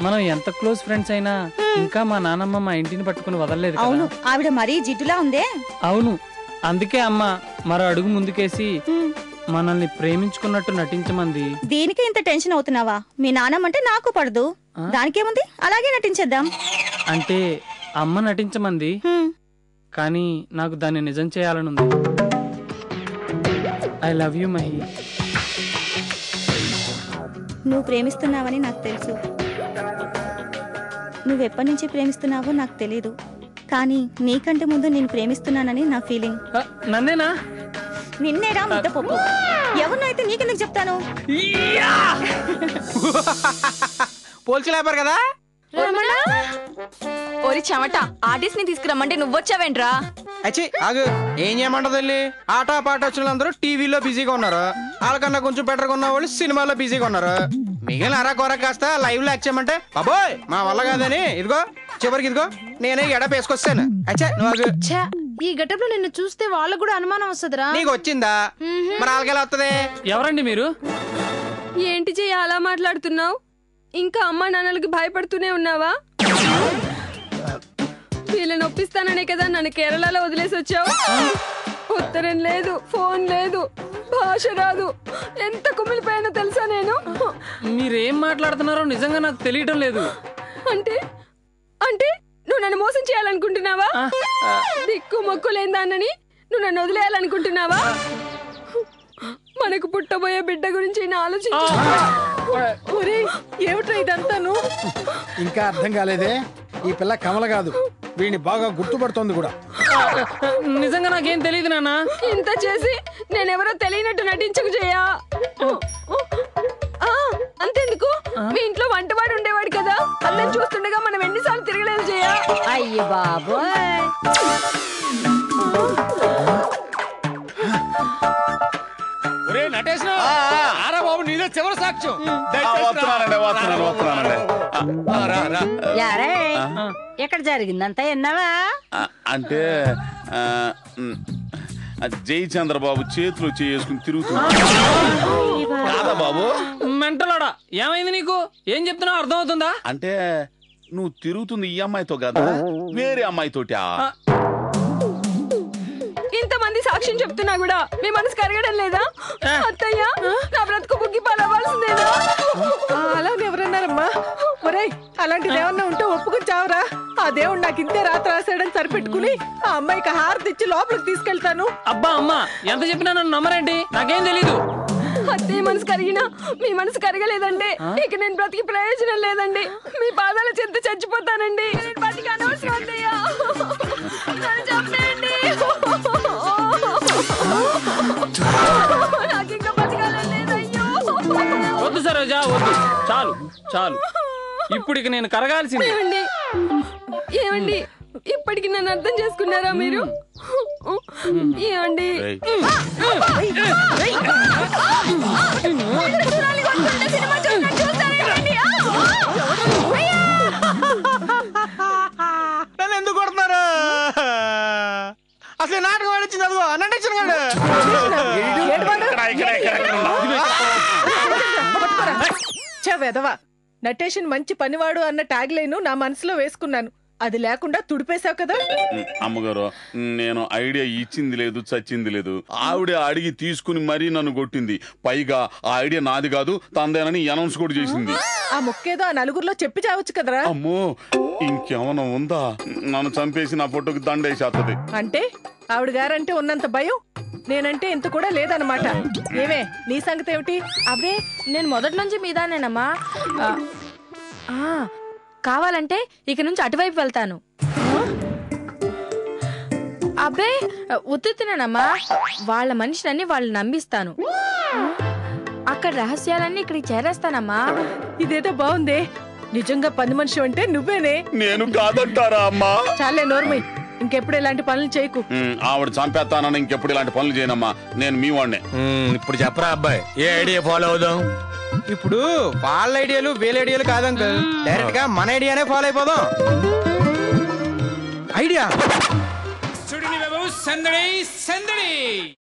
మనం ఎంత close friends అయినా ఇంకా మా నాన్నమ్మ మా ఇంటిని పట్టుకుని వదలలేదు. అవును, ఆవిడ మరీ జిడ్డులా ఉందే. అవును, అందుకే అమ్మ మరో అడుగు ముందుకేసి మనల్ని ప్రేమించుకున్నట్టు నటించమంది. దీనికి ఇంత టెన్షన్ అవుతున్నావా? మీ నాన్నమ్మంటే నాకు పడదు, దానికేముంది, అలాగే నటించేద్దాం. అంటే అమ్మ నటించమంది, కానీ నాకు దాన్ని నిజం చేయాలనుంది. I love you Mahi. నువ్వు ప్రేమిస్తున్నావని నాకు తెలుసు. నువ్వెప్పటి నుంచి ప్రేమిస్తున్నావో నాకు తెలీదు, కానీ నీకంటే ముందు నేను ప్రేమిస్తున్నానని నా ఫీలింగ్. నన్నేనా? నిన్నేరా ముద్దపప్పు. ఎవరినైతే నీకెందుకు చెప్తాను? పోల్చలేపారు కదా. ఓరి చెమట, ఆర్టిస్ట్ ని తీసుకురమ్మంటే నువ్వొచ్చావేంట్రా? అచ్చి ఆగు, ఏం చేయమంటది వెళ్ళి? ఆట పాట వచ్చిన వాళ్ళందరూ టీవీలో బిజీగా ఉన్నారు. వాళ్ళకన్నా కొంచెం బెటర్ గా ఉన్న వాళ్ళు సినిమాలో బిజీగా ఉన్నారు. మిగిలిన అరా కొర కాస్త లైవ్ లో యాక్ట్ చేయమంటే బాబోయ్ మా వల్ల కాదని ఇదిగో చివరికి ఇదిగో నేనే ఎడప వేసుకొస్తాను. అచ్చా నువ్వు ఈ గెటప్ లో నిన్ను చూస్తే వాళ్ళకు కూడా అనుమానం వస్తుందిరా. నీకు వచ్చిందా? మరి వాళ్ళకెలా వస్తుంది? ఎవరండి మీరు? ఏంటి చెయ్యి అలా మాట్లాడుతున్నావు? ఇంకా అమ్మా నాన్నలకి భయపడుతూనే ఉన్నావా? వీళ్ళని ఒప్పిస్తాననే కదా నన్ను కేరళలో వదిలేసి వచ్చావు. ఉత్తరం లేదు, ఫోన్ లేదు, భాష రాదు, ఎంత కుమిలిపోయానో తెలుసా నేను. మీరేం మాట్లాడుతున్నారో నిజంగా నాకు తెలియటం లేదు. అంటే అంటే నువ్వు నన్ను మోసం చేయాలనుకుంటున్నావా? దిక్కు మొక్కు లేదాన్నని నువ్వు నన్ను వదిలేయాలనుకుంటున్నావా? మనకు పుట్టబోయే బిడ్డ గురించి ఆలోచించు. ఏమిట్రా ఇదంతాను? ఇంకా అర్థం కాలేదే? ఈ పిల్ల కమల కాదు, వీడిని బాగా గుర్తుపడుతోంది కూడా. నిజంగా నాకేం తెలియదు నాన్న. ఇంత చేసి నేనెవరో తెలియనట్టు నటించకు చేయా. అంతెందుకు, మీ ఇంట్లో వంటవాడు ఉండేవాడు కదా, అందరం చూస్తుండగా మనం ఎన్నిసార్లు తిరగలేదు చేయా. అయ్యి బాబోయ్. బాబు నీదే చివరి సాక్ష్యం. ఎక్కడ జరిగిందంతా ఎన్నావా? అంటే జై చంద్రబాబు చేతులు చేసుకుని తిరుగుతున్నాడు బాబు. మెంటలాడా, ఏమైంది నీకు? ఏం చెప్తున్నావు అర్థం అవుతుందా? అంటే నువ్వు తిరుగుతుంది ఈ అమ్మాయితో కదా, వేరే అమ్మాయితోటి. ఇంతమంది సాక్ష్యం చెప్తున్నా కూడా మీ మనసు కరగడం లేదా? అత్తయ్య, నా బ్రతుకు బుగ్గి పాలవ్వాల్సిందేనా? అలానే ఎవరన్నారమ్మా? ఒరేయ్, అలాంటిది ఏమన్నా ఉంటే ఒప్పుకుని చావరా. ఆ దేవుడు నాకు ఇంతే రాత్రి రాసాడని సరిపెట్టుకుని ఆ అమ్మాయికి హారతి ఇచ్చి లోపలికి తీసుకెళ్తాను. అబ్బా అమ్మా, ఎంత చెప్పినా నన్ను నమ్మరేంటి? నాకేం తెలీదు. అత్తయ్య మనసు కరిగినా మీ మనసు కరగలేదండి, ఇక నేను బ్రతికి ప్రయోజనం లేదండి. మీ పాదాల చెంత చచ్చిపోతానండి. బతికి అనవసరం అత్తయ్య, నన్ను చంపేయండి. నాకు ఇంకా బతకాలని లేదయ్యో. వద్దు సరోజా, వద్దు, చాలు చాలు. ఇప్పుడు ఇక నేను కరగాల్సింది. ఏమండి ఏమండి, ఇప్పటికి నన్ను అర్థం చేసుకున్నారా మీరు? ఏమండి నన్ను ఎందుకు కొడుతున్నారు? అసలు నాటకం ఆడిచ్చింది అదిగో నటించిన వెధవా, నటేషన్ మంచి పనివాడు అన్న ట్యాగ్ లైన్ నా మనసులో వేసుకున్నాను. అది లేకుండా తుడిపేశావు కదా. అమ్మగారు, నేను ఐడియా ఇచ్చింది లేదు, చచ్చింది లేదు. ఆవిడ అడిగి తీసుకుని మరీ నన్ను కొట్టింది. పైగా ఆ ఐడియా నాది కాదు, తందేనని అనౌన్స్ కూడా చేసింది. ఆ ముక్కేదో ఆ నలుగురిలో చెప్పి చావచ్చు కదరా. అమ్మో, ఇంకేమన్నా ఉందా? నన్ను చంపేసి నా ఫోటోకి దండేసేస్తుంది. అంటే ఆవిడ గారంటే ఉన్నంత భయం నేనంటే ఇంత కూడా లేదన్నమాట. ఏమే నీ సంగతి ఏమిటి? అబ్బే, నేను మొదటి నుంచి మీదానేనమ్మా. కావాలంటే ఇక నుంచి అటువైపు వెళ్తాను. అబ్బే, ఉత్తునేనమ్మా. వాళ్ళ మనిషినని వాళ్ళు నమ్మిస్తాను. అక్కడ రహస్యాలన్నీ ఇక్కడికి చేరేస్తానమ్మా. ఇదేదో బాగుందే. నిజంగా పని మనిషి అంటే నువ్వేనే. నేను కాదంటారా అమ్మా? చాలే నోర్మై, ఇంకెప్పుడు ఇలాంటి పనులు చేయకు. ఆవిడ చంపేస్తానని ఇంకెప్పుడు ఇలాంటి పనులు చేయనమ్మా. నేను మీ వాడినే. ఇప్పుడు చెప్పరా అబ్బాయి, ఏ ఐడియా ఫాలో అవుదాం? ఇప్పుడు వాళ్ళ ఐడియాలు వీళ్ళ ఐడియాలు కాదంకల్, డైరెక్ట్ గా మన ఐడియానే ఫాలో అయిపోదాం. ఐడియా